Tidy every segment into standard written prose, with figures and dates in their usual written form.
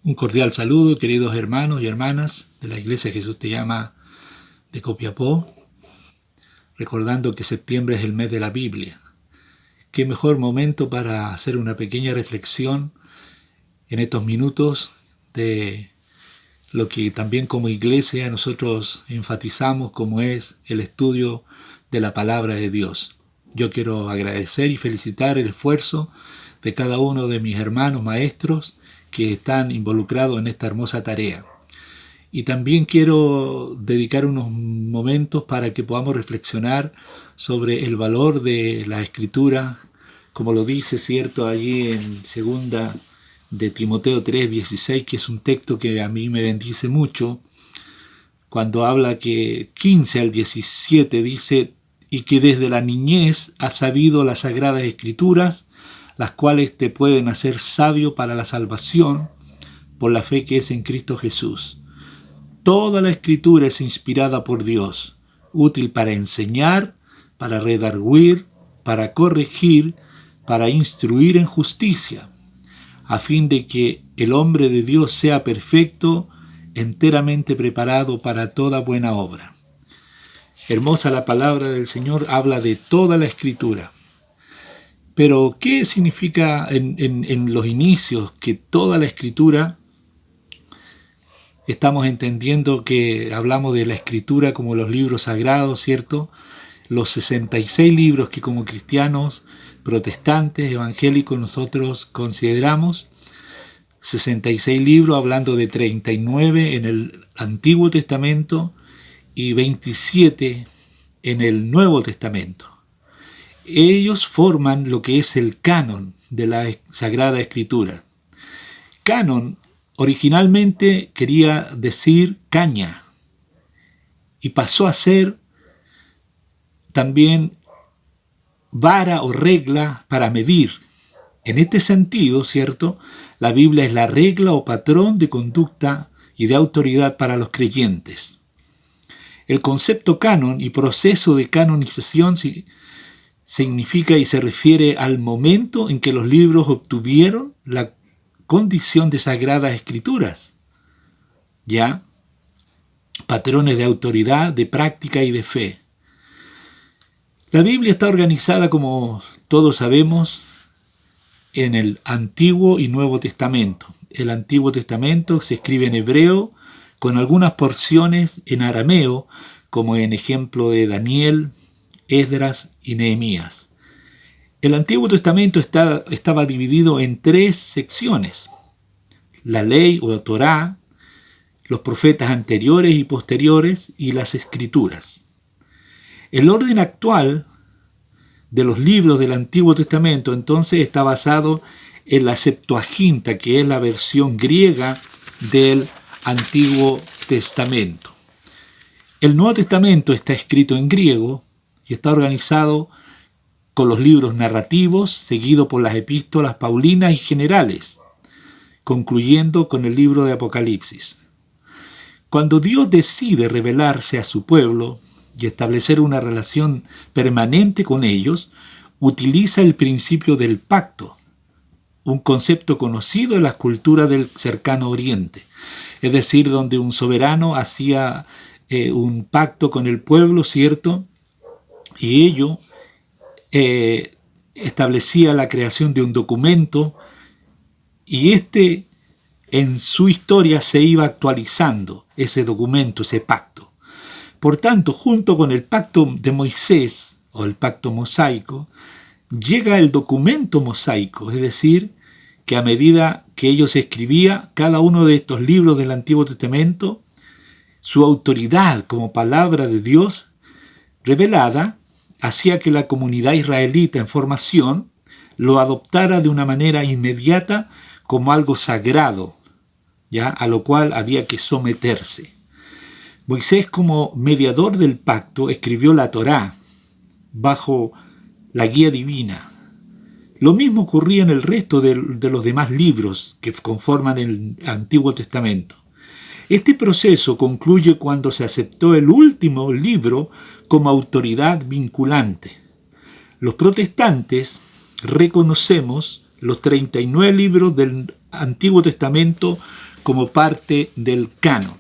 Un cordial saludo, queridos hermanos y hermanas de la Iglesia Jesús te llama de Copiapó, recordando que septiembre es el mes de la Biblia. Qué mejor momento para hacer una pequeña reflexión en estos minutos de lo que también como iglesia nosotros enfatizamos, como es el estudio de la palabra de Dios. Yo quiero agradecer y felicitar el esfuerzo de cada uno de mis hermanos maestros que están involucrados en esta hermosa tarea. Y también quiero dedicar unos momentos para que podamos reflexionar sobre el valor de la Escritura, como lo dice, cierto, allí en segunda de Timoteo 3:16, que es un texto que a mí me bendice mucho, cuando habla que 15 al 17 dice: y que desde la niñez has sabido las sagradas Escrituras, las cuales te pueden hacer sabio para la salvación por la fe que es en Cristo Jesús. Toda la Escritura es inspirada por Dios, útil para enseñar, para redarguir, para corregir, para instruir en justicia, a fin de que el hombre de Dios sea perfecto, enteramente preparado para toda buena obra. Hermosa la palabra del Señor, habla de toda la Escritura. Pero, ¿qué significa en los inicios que toda la Escritura? Estamos entendiendo que hablamos de la Escritura como los libros sagrados, ¿cierto? Los 66 libros que como cristianos, protestantes, evangélicos nosotros consideramos. 66 libros, hablando de 39 en el Antiguo Testamento y 27 en el Nuevo Testamento. Ellos forman lo que es el canon de la Sagrada Escritura. Canon originalmente quería decir caña y pasó a ser también vara o regla para medir. En este sentido, ¿cierto?, la Biblia es la regla o patrón de conducta y de autoridad para los creyentes. El concepto canon y proceso de canonización significa y se refiere al momento en que los libros obtuvieron la condición de sagradas escrituras, ¿ya? Patrones de autoridad, de práctica y de fe. La Biblia está organizada, como todos sabemos, en el Antiguo y Nuevo Testamento. El Antiguo Testamento se escribe en hebreo, con algunas porciones en arameo, como en ejemplo de Daniel, Esdras y Nehemías. El Antiguo Testamento estaba dividido en 3 secciones: la ley o Torá, los profetas anteriores y posteriores y las escrituras. El orden actual de los libros del Antiguo Testamento entonces está basado en la Septuaginta, que es la versión griega del Antiguo Testamento. El Nuevo Testamento está escrito en griego y está organizado con los libros narrativos, seguido por las epístolas paulinas y generales, concluyendo con el libro de Apocalipsis. Cuando Dios decide revelarse a su pueblo y establecer una relación permanente con ellos, utiliza el principio del pacto, un concepto conocido en las culturas del cercano oriente, es decir, donde un soberano hacía un pacto con el pueblo, ¿cierto?, y ello establecía la creación de un documento, y en su historia se iba actualizando ese documento, ese pacto. Por tanto, junto con el pacto de Moisés o el pacto mosaico, llega el documento mosaico, es decir, que a medida que ellos escribían cada uno de estos libros del Antiguo Testamento, su autoridad como palabra de Dios revelada hacía que la comunidad israelita en formación lo adoptara de una manera inmediata como algo sagrado, ¿ya?, a lo cual había que someterse. Moisés, como mediador del pacto, escribió la Torá bajo la guía divina. Lo mismo ocurría en el resto de los demás libros que conforman el Antiguo Testamento. Este proceso concluye cuando se aceptó el último libro como autoridad vinculante. Los protestantes reconocemos los 39 libros del Antiguo Testamento como parte del canon,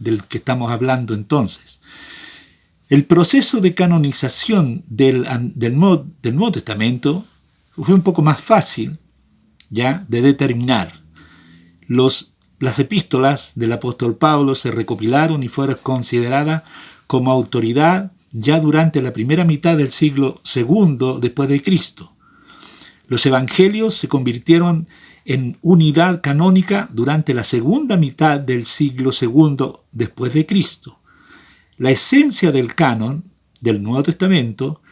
del que estamos hablando entonces. El proceso de canonización del Nuevo Testamento fue un poco más fácil, ¿ya?, de determinar. Las epístolas del apóstol Pablo se recopilaron y fueron consideradas como autoridad ya durante la primera mitad del siglo II después de Cristo. Los evangelios se convirtieron en unidad canónica durante la segunda mitad del siglo II después de Cristo. La esencia del canon del Nuevo Testamento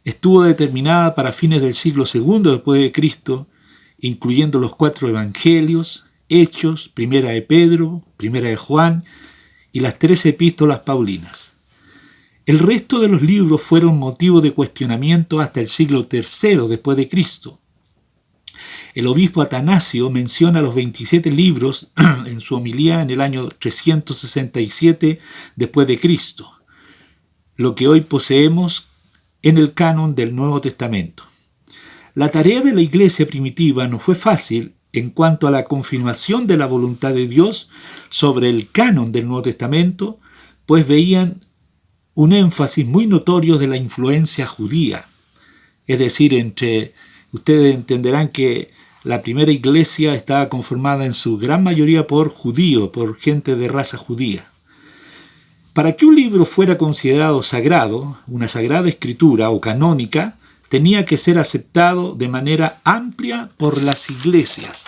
estuvo determinada para fines del siglo II después de Cristo, incluyendo los 4 evangelios, Hechos, Primera de Pedro, Primera de Juan y las 13 epístolas paulinas. El resto de los libros fueron motivo de cuestionamiento hasta el siglo III después de Cristo. El obispo Atanasio menciona los 27 libros en su homilía en el año 367 después de Cristo, lo que hoy poseemos en el canon del Nuevo Testamento. La tarea de la iglesia primitiva no fue fácil en cuanto a la confirmación de la voluntad de Dios sobre el canon del Nuevo Testamento, pues veían un énfasis muy notorio de la influencia judía. Es decir, ustedes entenderán que la primera iglesia estaba conformada en su gran mayoría por judíos, por gente de raza judía. Para que un libro fuera considerado sagrado, una sagrada escritura o canónica, tenía que ser aceptado de manera amplia por las iglesias.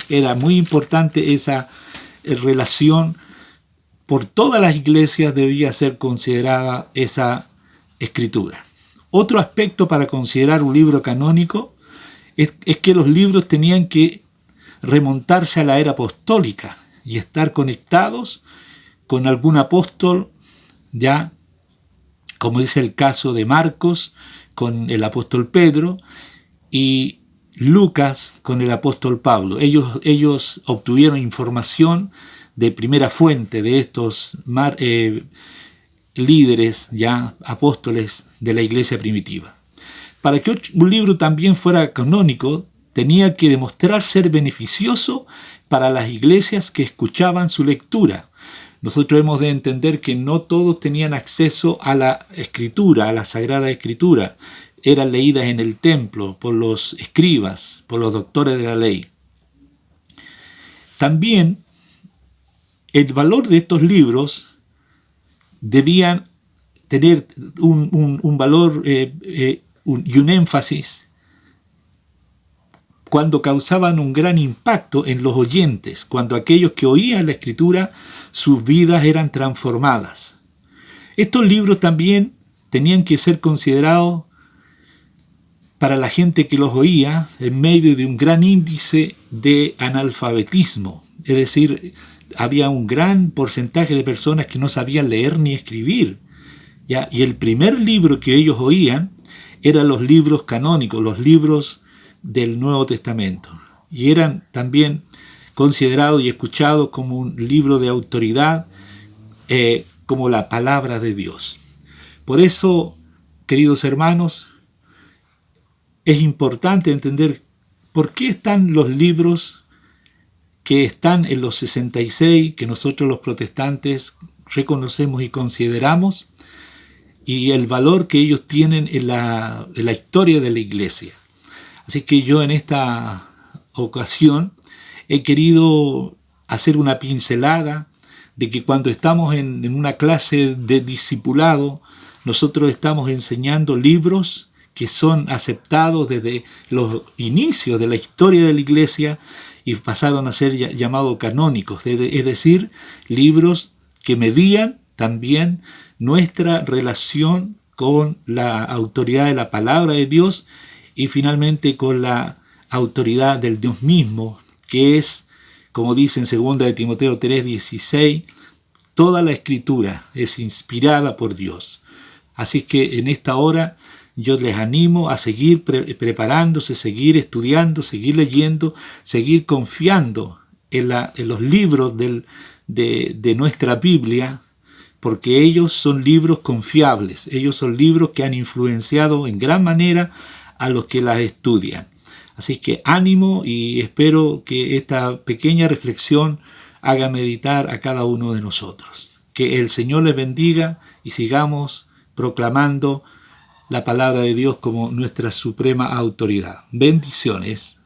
Era muy importante esa relación. Por todas las iglesias debía ser considerada esa escritura. Otro aspecto para considerar un libro canónico es que los libros tenían que remontarse a la era apostólica y estar conectados con algún apóstol, ya como dice el caso de Marcos con el apóstol Pedro y Lucas con el apóstol Pablo. Ellos obtuvieron información de primera fuente de estos líderes, ya apóstoles de la iglesia primitiva. Para que un libro también fuera canónico, tenía que demostrar ser beneficioso para las iglesias que escuchaban su lectura. Nosotros hemos de entender que no todos tenían acceso a la escritura, a la Sagrada Escritura. Eran leídas en el templo por los escribas, por los doctores de la ley. También el valor de estos libros debían tener un valor y un énfasis cuando causaban un gran impacto en los oyentes, cuando aquellos que oían la escritura, sus vidas eran transformadas. Estos libros también tenían que ser considerados para la gente que los oía en medio de un gran índice de analfabetismo. Es decir, había un gran porcentaje de personas que no sabían leer ni escribir, ¿ya? Y el primer libro que ellos oían eran los libros canónicos, los libros del Nuevo Testamento. Y eran también considerados y escuchados como un libro de autoridad, como la palabra de Dios. Por eso, queridos hermanos, es importante entender por qué están los libros que están en los 66, que nosotros los protestantes reconocemos y consideramos, y el valor que ellos tienen en la historia de la iglesia. Así que yo en esta ocasión he querido hacer una pincelada de que cuando estamos en una clase de discipulado, nosotros estamos enseñando libros que son aceptados desde los inicios de la historia de la iglesia y pasaron a ser llamados canónicos, es decir, libros que medían también nuestra relación con la autoridad de la palabra de Dios y finalmente con la autoridad del Dios mismo, que es, como dice en 2 de Timoteo 3:16, toda la escritura es inspirada por Dios. Así que en esta hora yo les animo a seguir preparándose, seguir estudiando, seguir leyendo, seguir confiando en los libros de nuestra Biblia, porque ellos son libros confiables, ellos son libros que han influenciado en gran manera a los que las estudian. Así que ánimo y espero que esta pequeña reflexión haga meditar a cada uno de nosotros. Que el Señor les bendiga y sigamos proclamando la palabra de Dios como nuestra suprema autoridad. Bendiciones.